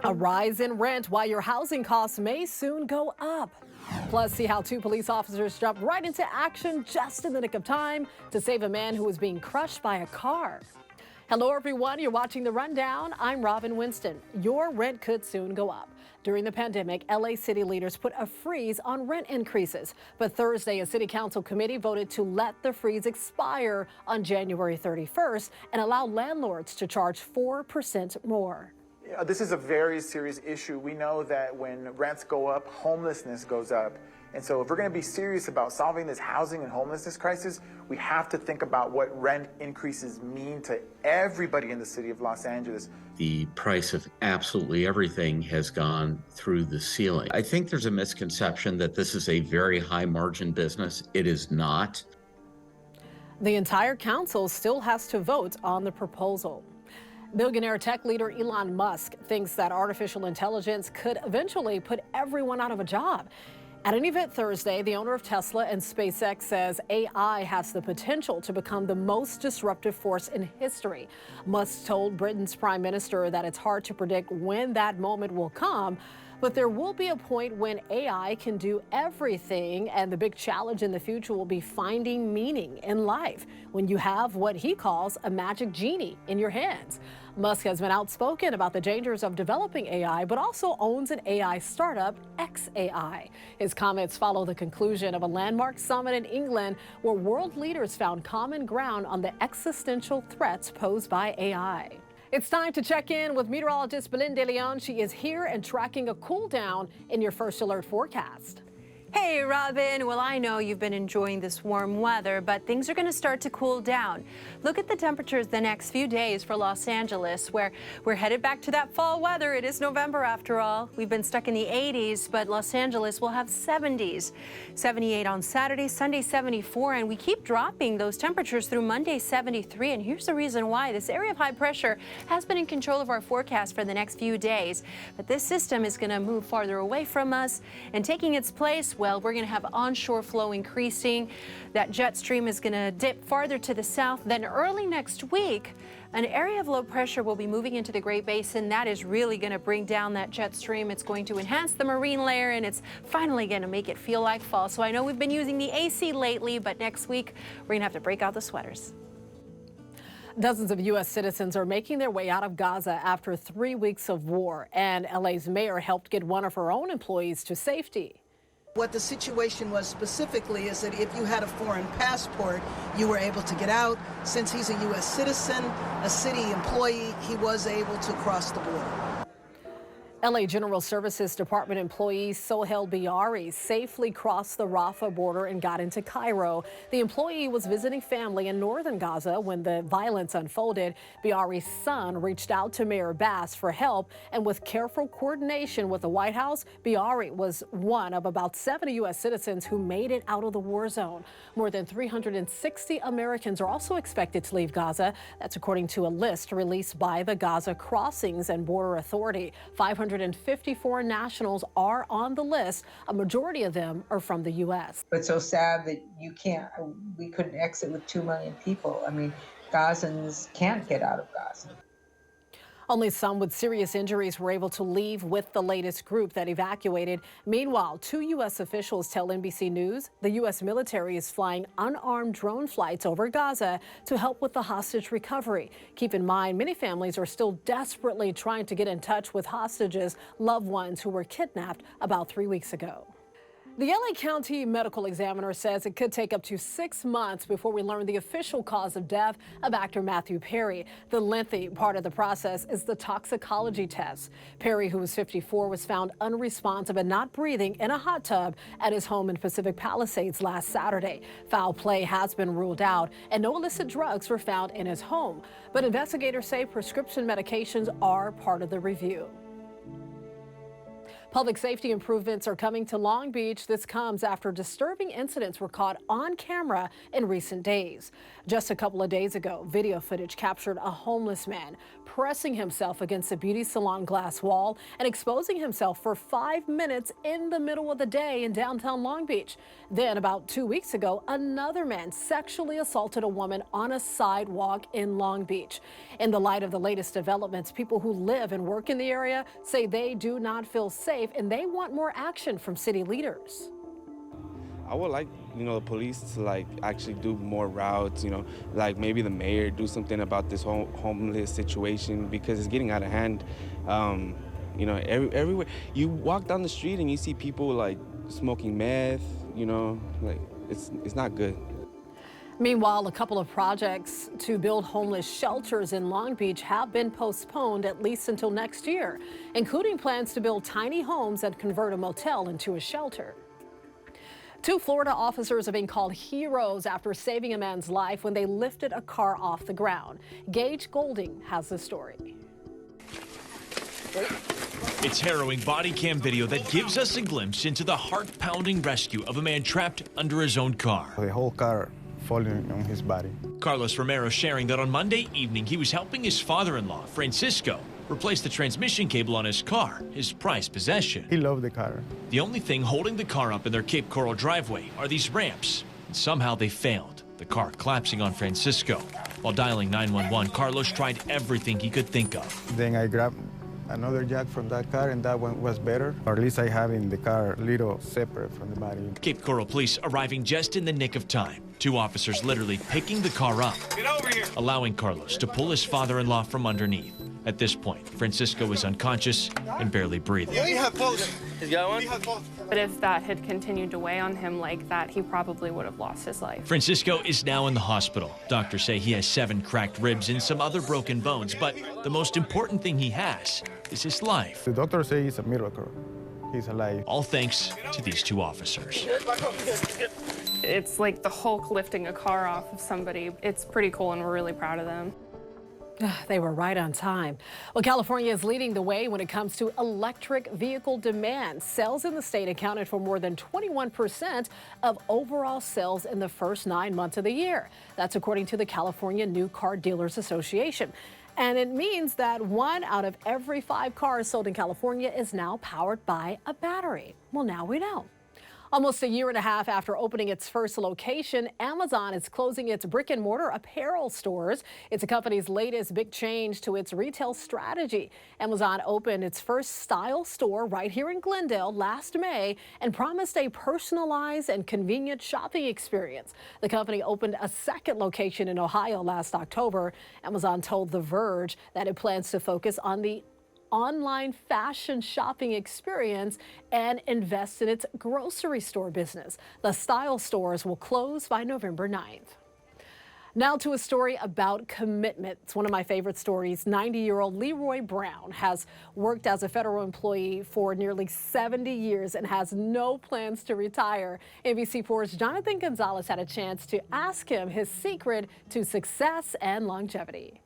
A rise in rent while your housing costs may soon go up. Plus, see how two police officers jumped right into action just in the nick of time to save a man who was being crushed by a car. Hello, everyone. You're watching The Rundown. I'm Robin Winston. Your rent could soon go up. During the pandemic, LA city leaders put a freeze on rent increases. But Thursday, a city council committee voted to let the freeze expire on January 31st and allow landlords to charge 4% more. This is a very serious issue. We know that when rents go up, homelessness goes up. And so if we're going to be serious about solving this housing and homelessness crisis, we have to think about what rent increases mean to everybody in the city of Los Angeles. The price of absolutely everything has gone through the ceiling. I think there's a misconception that this is a very high margin business. It is not. The entire council still has to vote on the proposal. Billionaire tech leader Elon Musk thinks that artificial intelligence could eventually put everyone out of a job. At an event Thursday, the owner of Tesla and SpaceX says AI has the potential to become the most disruptive force in history. Musk told Britain's prime minister that it's hard to predict when that moment will come, but there will be a point when AI can do everything, and the big challenge in the future will be finding meaning in life when you have what he calls a magic genie in your hands. Musk has been outspoken about the dangers of developing AI, but also owns an AI startup, xAI. His comments follow the conclusion of a landmark summit in England where world leaders found common ground on the existential threats posed by AI. It's time to check in with meteorologist Belinda De Leon. She is here and tracking a cool down in your first alert forecast. Hey, Robin. Well, I know you've been enjoying this warm weather, but things are going to start to cool down. Look at the temperatures the next few days for Los Angeles, where we're headed back to that fall weather. It is November after all. We've been stuck in the 80s, but Los Angeles will have 70s. 78 on Saturday, Sunday 74, and we keep dropping those temperatures through Monday 73. And here's the reason why. This area of high pressure has been in control of our forecast for the next few days, but this system is going to move farther away from us, and taking its place, well, we're going to have onshore flow increasing. That jet stream is going to dip farther to the south. Then early next week, an area of low pressure will be moving into the Great Basin. That is really going to bring down that jet stream. It's going to enhance the marine layer, and it's finally going to make it feel like fall. So I know we've been using the AC lately, but next week we're going to have to break out the sweaters. Dozens of U.S. citizens are making their way out of Gaza after 3 weeks of war, and LA's mayor helped get one of her own employees to safety. What the situation was specifically is that if you had a foreign passport, you were able to get out. Since he's a U.S. citizen, a city employee, he was able to cross the border. LA General Services Department employee Sohail Biari safely crossed the Rafah border and got into Cairo. The employee was visiting family in northern Gaza when the violence unfolded. Biari's son reached out to Mayor Bass for help, and with careful coordination with the White House, Biari was one of about 70 U.S. citizens who made it out of the war zone. More than 360 Americans are also expected to leave Gaza. That's according to a list released by the Gaza Crossings and Border Authority. 554 nationals are on the list. A majority of them are from the U.S. It's so sad that we couldn't exit with 2 million people. I mean, Gazans can't get out of Gaza. Only some with serious injuries were able to leave with the latest group that evacuated. Meanwhile, 2 U.S. officials tell NBC News the U.S. military is flying unarmed drone flights over Gaza to help with the hostage recovery. Keep in mind, many families are still desperately trying to get in touch with hostages' loved ones who were kidnapped about 3 weeks ago. The LA County Medical Examiner says it could take up to 6 months before we learn the official cause of death of actor Matthew Perry. The lengthy part of the process is the toxicology test. Perry, who was 54, was found unresponsive and not breathing in a hot tub at his home in Pacific Palisades last Saturday. Foul play has been ruled out, and no illicit drugs were found in his home. But investigators say prescription medications are part of the review. Public safety improvements are coming to Long Beach. This comes after disturbing incidents were caught on camera in recent days. Just a couple of days ago, video footage captured a homeless man pressing himself against a beauty salon glass wall and exposing himself for 5 minutes in the middle of the day in downtown Long Beach. Then about 2 weeks ago, another man sexually assaulted a woman on a sidewalk in Long Beach. In the light of the latest developments, people who live and work in the area say they do not feel safe and they want more action from city leaders. I would like, the police to actually do more routes, like maybe the mayor do something about this whole homeless situation because it's getting out of hand. Everywhere you walk down the street and you see people smoking meth, it's not good. Meanwhile, a couple of projects to build homeless shelters in Long Beach have been postponed at least until next year, including plans to build tiny homes and convert a motel into a shelter. 2 Florida officers are being called heroes after saving a man's life when they lifted a car off the ground. Gage Golding has the story. It's harrowing body cam video that gives us a glimpse into the heart-pounding rescue of a man trapped under his own car. The whole car falling on his body. Carlos Romero sharing that on Monday evening he was helping his father-in-law, Francisco, replace the transmission cable on his car, his prized possession. He loved the car. The only thing holding the car up in their Cape Coral driveway are these ramps, and somehow they failed, the car collapsing on Francisco. While dialing 911, Carlos tried everything he could think of. Then I grabbed another jack from that car, and that one was better. Or at least I have in the car a little separate from the body. Cape Coral police arriving just in the nick of time. 2 officers literally picking the car up, get over here, allowing Carlos to pull his father-in-law from underneath. At this point, Francisco is unconscious and barely breathing. He's got one? But if that had continued to weigh on him like that, he probably would have lost his life. Francisco is now in the hospital. Doctors say he has 7 cracked ribs and some other broken bones, but the most important thing he has is his life. The doctor says it's a miracle. He's alive. All thanks to these 2 officers. It's like the Hulk lifting a car off of somebody. It's pretty cool, and we're really proud of them. They were right on time. Well, California is leading the way when it comes to electric vehicle demand. Sales in the state accounted for more than 21% of overall sales in the first 9 months of the year. That's according to the California New Car Dealers Association. And it means that 1 out of every 5 cars sold in California is now powered by a battery. Well, now we know. Almost a year and a half after opening its first location, Amazon is closing its brick-and-mortar apparel stores. It's the company's latest big change to its retail strategy. Amazon opened its first style store right here in Glendale last May and promised a personalized and convenient shopping experience. The company opened a second location in Ohio last October. Amazon told The Verge that it plans to focus on the online fashion shopping experience and invest in its grocery store business. The style stores will close by November 9th. Now to a story about commitment. It's one of my favorite stories. 90-year-old Leroy Brown has worked as a federal employee for nearly 70 years and has no plans to retire. NBC4's Jonathan Gonzalez had a chance to ask him his secret to success and longevity.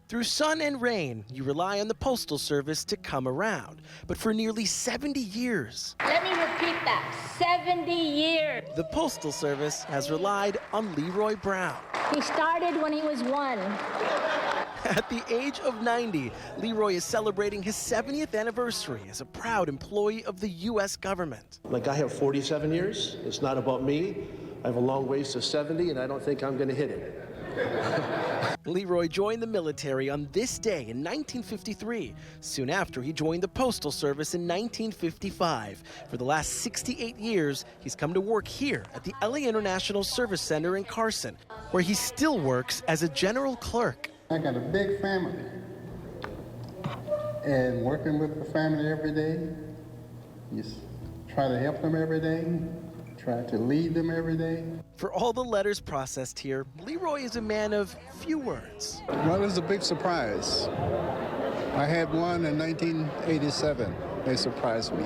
Through sun and rain, you rely on the Postal Service to come around. But for nearly 70 years... Let me repeat that, 70 years. The Postal Service has relied on Leroy Brown. He started when he was 1. At the age of 90, Leroy is celebrating his 70th anniversary as a proud employee of the U.S. government. I have 47 years. It's not about me. I have a long ways to 70, and I don't think I'm going to hit it. Leroy joined the military on this day in 1953. Soon after, he joined the Postal Service in 1955. For the last 68 years, he's come to work here at the LA International Service Center in Carson, where he still works as a general clerk. I got a big family, and working with the family every day, just try to help them every day, try to lead them every day. For all the letters processed here, Leroy is a man of few words. Well, it was a big surprise. I had one in 1987. They surprised me.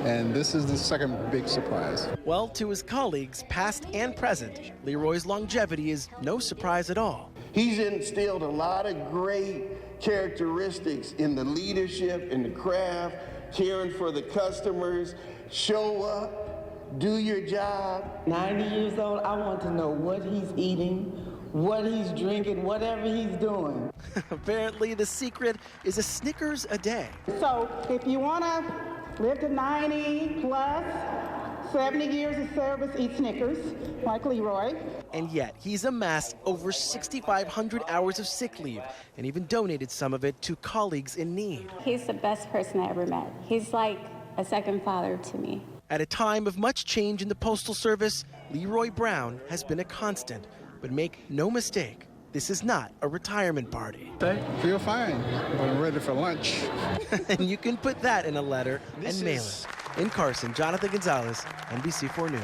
And this is the second big surprise. Well, to his colleagues, past and present, Leroy's longevity is no surprise at all. He's instilled a lot of great characteristics in the leadership, in the craft, caring for the customers, show up, do your job. 90 years old, I want to know what he's eating, what he's drinking, whatever he's doing. Apparently, the secret is a Snickers a day. So if you want to live to 90 plus, 70 years of service, eat Snickers, like Leroy. And yet, he's amassed over 6,500 hours of sick leave and even donated some of it to colleagues in need. He's the best person I ever met. He's like a second father to me. At a time of much change in the Postal Service, Leroy Brown has been a constant. But make no mistake, this is not a retirement party. I feel fine. I'm ready for lunch. And you can put that in a letter and mail it. In Carson, Jonathan Gonzalez, NBC4 News.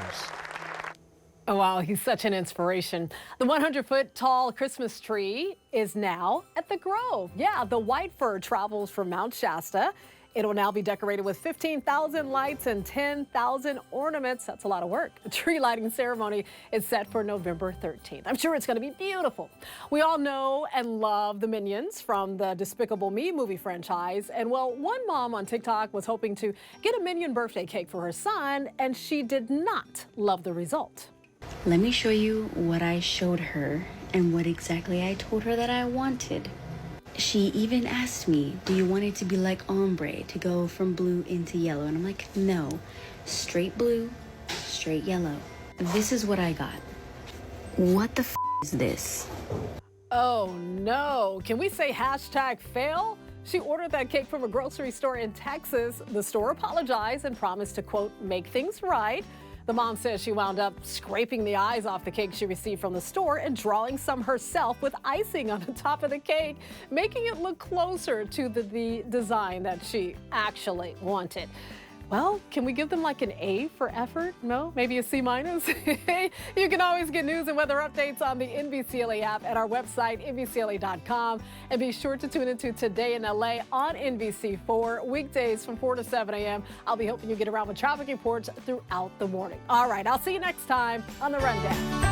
Oh, wow, he's such an inspiration. The 100-foot tall Christmas tree is now at the Grove. Yeah, the white fir travels from Mount Shasta. It'll now be decorated with 15,000 lights and 10,000 ornaments. That's a lot of work. The tree lighting ceremony is set for November 13th. I'm sure it's going to be beautiful. We all know and love the Minions from the Despicable Me movie franchise. And well, one mom on TikTok was hoping to get a Minion birthday cake for her son, and she did not love the result. Let me show you what I showed her and what exactly I told her that I wanted. She even asked me, do you want it to be like ombre, to go from blue into yellow? And I'm like, no, straight blue, straight yellow. This is what I got. What the is this? Oh no, can we say #fail? She ordered that cake from a grocery store in Texas. The store apologized and promised to, quote, make things right. The mom says she wound up scraping the eyes off the cake she received from the store and drawing some herself with icing on the top of the cake, making it look closer to the design that she actually wanted. Well, can we give them like an A for effort? No? Maybe a C-? You can always get news and weather updates on the NBCLA app at our website, NBCLA.com. And be sure to tune into Today in LA on NBC4, weekdays from 4 to 7 a.m. I'll be helping you get around with traffic reports throughout the morning. All right, I'll see you next time on The Rundown.